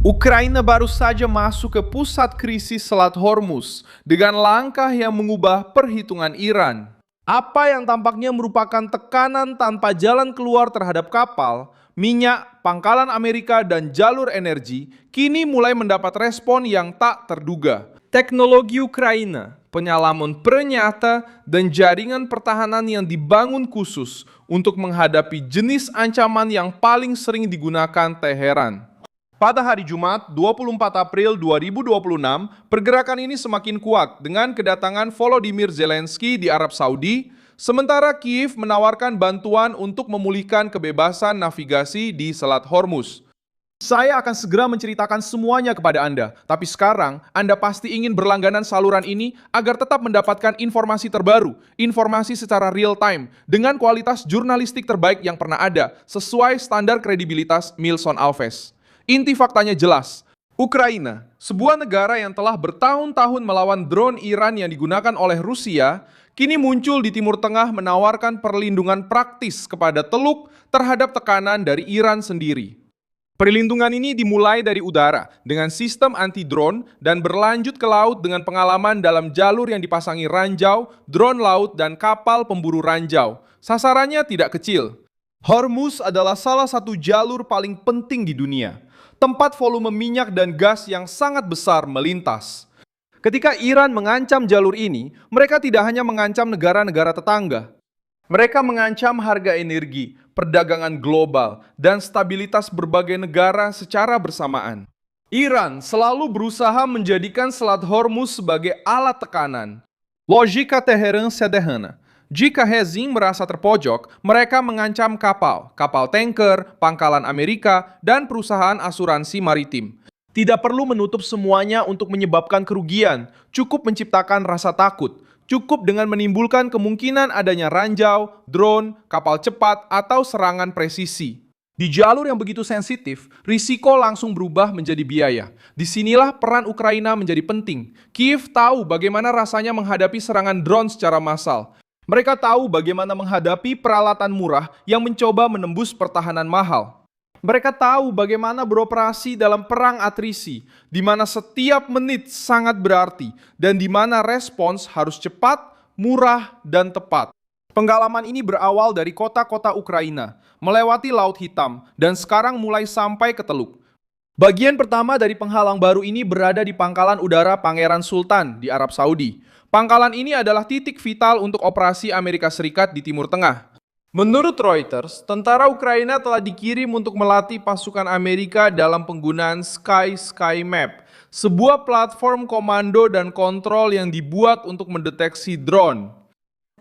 Ukraina baru saja masuk ke pusat krisis Selat Hormuz dengan langkah yang mengubah perhitungan Iran. Apa yang tampaknya merupakan tekanan tanpa jalan keluar terhadap kapal, minyak, pangkalan Amerika, dan jalur energi kini mulai mendapat respon yang tak terduga. Teknologi Ukraina, penyelaman perenyata, dan jaringan pertahanan yang dibangun khusus untuk menghadapi jenis ancaman yang paling sering digunakan Teheran. Pada hari Jumat, 24 April 2026, pergerakan ini semakin kuat dengan kedatangan Volodymyr Zelensky di Arab Saudi, sementara Kiev menawarkan bantuan untuk memulihkan kebebasan navigasi di Selat Hormuz. Saya akan segera menceritakan semuanya kepada Anda, tapi sekarang Anda pasti ingin berlangganan saluran ini agar tetap mendapatkan informasi terbaru, informasi secara real time, dengan kualitas jurnalistik terbaik yang pernah ada, sesuai standar kredibilitas Milson Alves. Inti faktanya jelas, Ukraina, sebuah negara yang telah bertahun-tahun melawan drone Iran yang digunakan oleh Rusia, kini muncul di Timur Tengah menawarkan perlindungan praktis kepada Teluk terhadap tekanan dari Iran sendiri. Perlindungan ini dimulai dari udara dengan sistem anti-drone dan berlanjut ke laut dengan pengalaman dalam jalur yang dipasangi ranjau, drone laut, dan kapal pemburu ranjau. Sasarannya tidak kecil. Hormuz adalah salah satu jalur paling penting di dunia, tempat volume minyak dan gas yang sangat besar melintas. Ketika Iran mengancam jalur ini, mereka tidak hanya mengancam negara-negara tetangga. Mereka mengancam harga energi, perdagangan global, dan stabilitas berbagai negara secara bersamaan. Iran selalu berusaha menjadikan Selat Hormuz sebagai alat tekanan. Logika Teheran sederhana. Jika Hezin merasa terpojok, mereka mengancam kapal tanker, pangkalan Amerika, dan perusahaan asuransi maritim. Tidak perlu menutup semuanya untuk menyebabkan kerugian, cukup menciptakan rasa takut, cukup dengan menimbulkan kemungkinan adanya ranjau, drone, kapal cepat, atau serangan presisi. Di jalur yang begitu sensitif, risiko langsung berubah menjadi biaya. Disinilah peran Ukraina menjadi penting. Kiev tahu bagaimana rasanya menghadapi serangan drone secara massal. Mereka tahu bagaimana menghadapi peralatan murah yang mencoba menembus pertahanan mahal. Mereka tahu bagaimana beroperasi dalam perang atrisi, di mana setiap menit sangat berarti, dan di mana respons harus cepat, murah, dan tepat. Pengalaman ini berawal dari kota-kota Ukraina, melewati Laut Hitam, dan sekarang mulai sampai ke Teluk. Bagian pertama dari penghalang baru ini berada di Pangkalan Udara Pangeran Sultan di Arab Saudi. Pangkalan ini adalah titik vital untuk operasi Amerika Serikat di Timur Tengah. Menurut Reuters, tentara Ukraina telah dikirim untuk melatih pasukan Amerika dalam penggunaan Sky Map, sebuah platform komando dan kontrol yang dibuat untuk mendeteksi drone.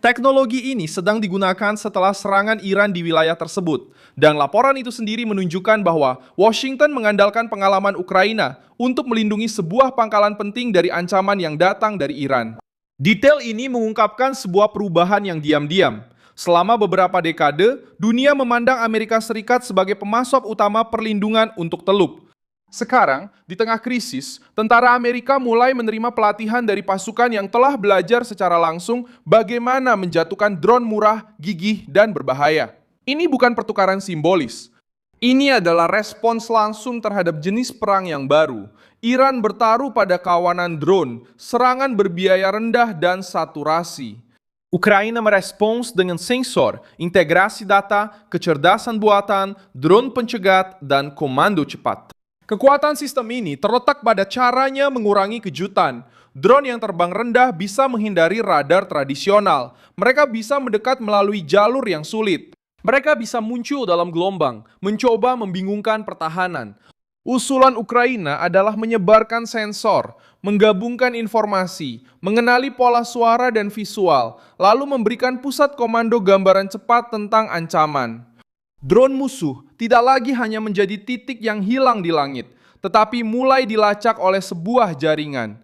Teknologi ini sedang digunakan setelah serangan Iran di wilayah tersebut, dan laporan itu sendiri menunjukkan bahwa Washington mengandalkan pengalaman Ukraina untuk melindungi sebuah pangkalan penting dari ancaman yang datang dari Iran. Detail ini mengungkapkan sebuah perubahan yang diam-diam. Selama beberapa dekade, dunia memandang Amerika Serikat sebagai pemasok utama perlindungan untuk Teluk. Sekarang, di tengah krisis, tentara Amerika mulai menerima pelatihan dari pasukan yang telah belajar secara langsung bagaimana menjatuhkan drone murah, gigih, dan berbahaya. Ini bukan pertukaran simbolis. Ini adalah respons langsung terhadap jenis perang yang baru. Iran bertaruh pada kawanan drone, serangan berbiaya rendah, dan saturasi. Ukraina merespons dengan sensor, integrasi data, kecerdasan buatan, drone pencegat, dan komando cepat. Kekuatan sistem ini terletak pada caranya mengurangi kejutan. Drone yang terbang rendah bisa menghindari radar tradisional. Mereka bisa mendekat melalui jalur yang sulit. Mereka bisa muncul dalam gelombang, mencoba membingungkan pertahanan. Usulan Ukraina adalah menyebarkan sensor, menggabungkan informasi, mengenali pola suara dan visual, lalu memberikan pusat komando gambaran cepat tentang ancaman. Drone musuh tidak lagi hanya menjadi titik yang hilang di langit, tetapi mulai dilacak oleh sebuah jaringan.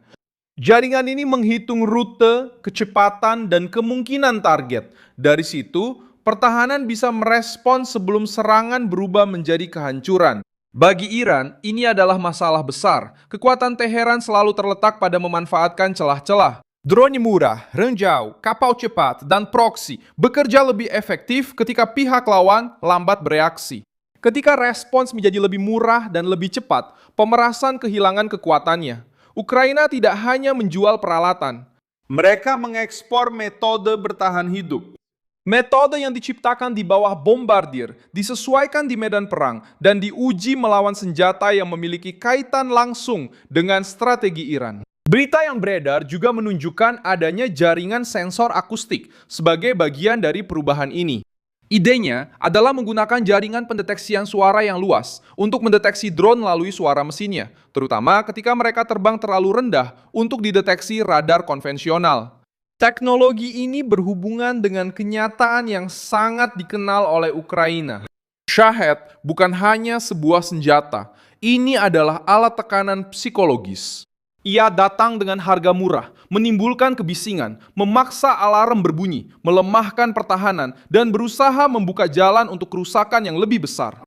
Jaringan ini menghitung rute, kecepatan, dan kemungkinan target. Dari situ, pertahanan bisa merespons sebelum serangan berubah menjadi kehancuran. Bagi Iran, ini adalah masalah besar. Kekuatan Teheran selalu terletak pada memanfaatkan celah-celah. Drone murah, ranjau, kapal cepat, dan proksi bekerja lebih efektif ketika pihak lawan lambat bereaksi. Ketika respons menjadi lebih murah dan lebih cepat, pemerasan kehilangan kekuatannya. Ukraina tidak hanya menjual peralatan. Mereka mengekspor metode bertahan hidup. Metode yang diciptakan di bawah bombardir, disesuaikan di medan perang, dan diuji melawan senjata yang memiliki kaitan langsung dengan strategi Iran. Berita yang beredar juga menunjukkan adanya jaringan sensor akustik sebagai bagian dari perubahan ini. Idenya adalah menggunakan jaringan pendeteksian suara yang luas untuk mendeteksi drone melalui suara mesinnya, terutama ketika mereka terbang terlalu rendah untuk dideteksi radar konvensional. Teknologi ini berhubungan dengan kenyataan yang sangat dikenal oleh Ukraina. Shahed bukan hanya sebuah senjata, ini adalah alat tekanan psikologis. Ia datang dengan harga murah, menimbulkan kebisingan, memaksa alarm berbunyi, melemahkan pertahanan, dan berusaha membuka jalan untuk kerusakan yang lebih besar.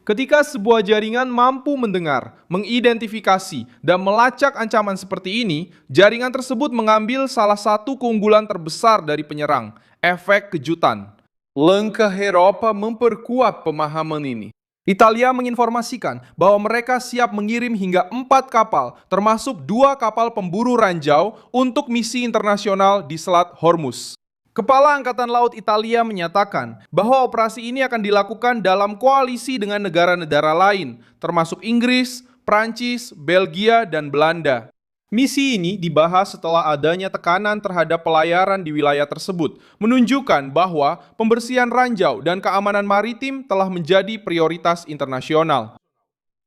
Ketika sebuah jaringan mampu mendengar, mengidentifikasi, dan melacak ancaman seperti ini, jaringan tersebut mengambil salah satu keunggulan terbesar dari penyerang, efek kejutan. Langkah Eropa memperkuat pemahaman ini. Italia menginformasikan bahwa mereka siap mengirim hingga 4 kapal, termasuk 2 kapal pemburu ranjau untuk misi internasional di Selat Hormuz. Kepala Angkatan Laut Italia menyatakan bahwa operasi ini akan dilakukan dalam koalisi dengan negara-negara lain, termasuk Inggris, Prancis, Belgia, dan Belanda. Misi ini dibahas setelah adanya tekanan terhadap pelayaran di wilayah tersebut, menunjukkan bahwa pembersihan ranjau dan keamanan maritim telah menjadi prioritas internasional.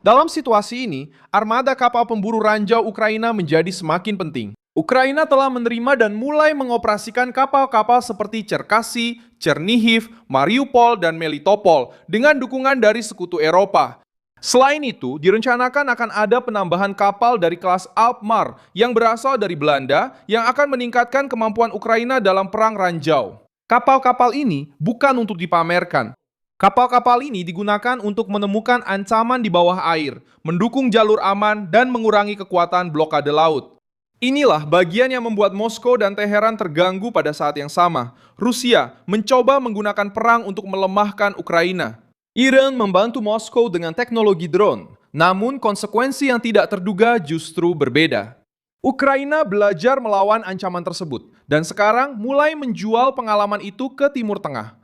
Dalam situasi ini, armada kapal pemburu ranjau Ukraina menjadi semakin penting. Ukraina telah menerima dan mulai mengoperasikan kapal-kapal seperti Cherkasy, Chernihiv, Mariupol, dan Melitopol dengan dukungan dari sekutu Eropa. Selain itu, direncanakan akan ada penambahan kapal dari kelas Alpmar yang berasal dari Belanda yang akan meningkatkan kemampuan Ukraina dalam perang ranjau. Kapal-kapal ini bukan untuk dipamerkan. Kapal-kapal ini digunakan untuk menemukan ancaman di bawah air, mendukung jalur aman, dan mengurangi kekuatan blokade laut. Inilah bagian yang membuat Moskow dan Teheran terganggu pada saat yang sama. Rusia mencoba menggunakan perang untuk melemahkan Ukraina. Iran membantu Moskow dengan teknologi drone, namun konsekuensi yang tidak terduga justru berbeda. Ukraina belajar melawan ancaman tersebut, dan sekarang mulai menjual pengalaman itu ke Timur Tengah.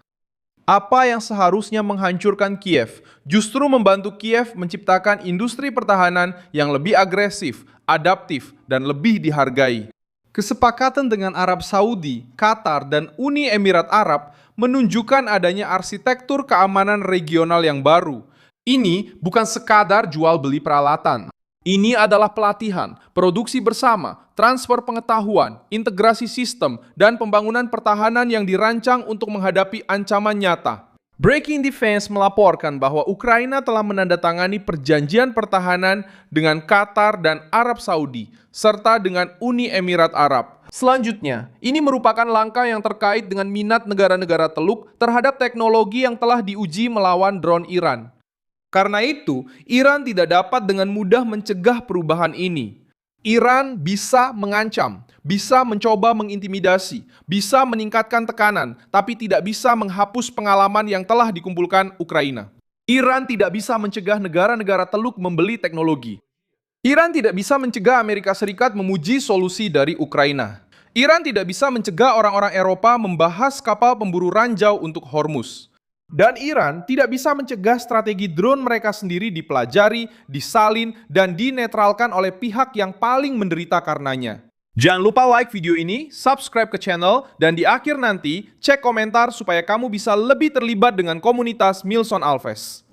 Apa yang seharusnya menghancurkan Kiev, justru membantu Kiev menciptakan industri pertahanan yang lebih agresif, adaptif, dan lebih dihargai. Kesepakatan dengan Arab Saudi, Qatar, dan Uni Emirat Arab menunjukkan adanya arsitektur keamanan regional yang baru. Ini bukan sekadar jual beli peralatan. Ini adalah pelatihan, produksi bersama, transfer pengetahuan, integrasi sistem, dan pembangunan pertahanan yang dirancang untuk menghadapi ancaman nyata. Breaking Defense melaporkan bahwa Ukraina telah menandatangani perjanjian pertahanan dengan Qatar dan Arab Saudi, serta dengan Uni Emirat Arab. Selanjutnya, ini merupakan langkah yang terkait dengan minat negara-negara Teluk terhadap teknologi yang telah diuji melawan drone Iran. Karena itu, Iran tidak dapat dengan mudah mencegah perubahan ini. Iran bisa mengancam, bisa mencoba mengintimidasi, bisa meningkatkan tekanan, tapi tidak bisa menghapus pengalaman yang telah dikumpulkan Ukraina. Iran tidak bisa mencegah negara-negara Teluk membeli teknologi. Iran tidak bisa mencegah Amerika Serikat memuji solusi dari Ukraina. Iran tidak bisa mencegah orang-orang Eropa membahas kapal pemburu ranjau untuk Hormuz. Dan Iran tidak bisa mencegah strategi drone mereka sendiri dipelajari, disalin, dan dinetralkan oleh pihak yang paling menderita karenanya. Jangan lupa like video ini, subscribe ke channel, dan di akhir nanti cek komentar supaya kamu bisa lebih terlibat dengan komunitas Milson Alves.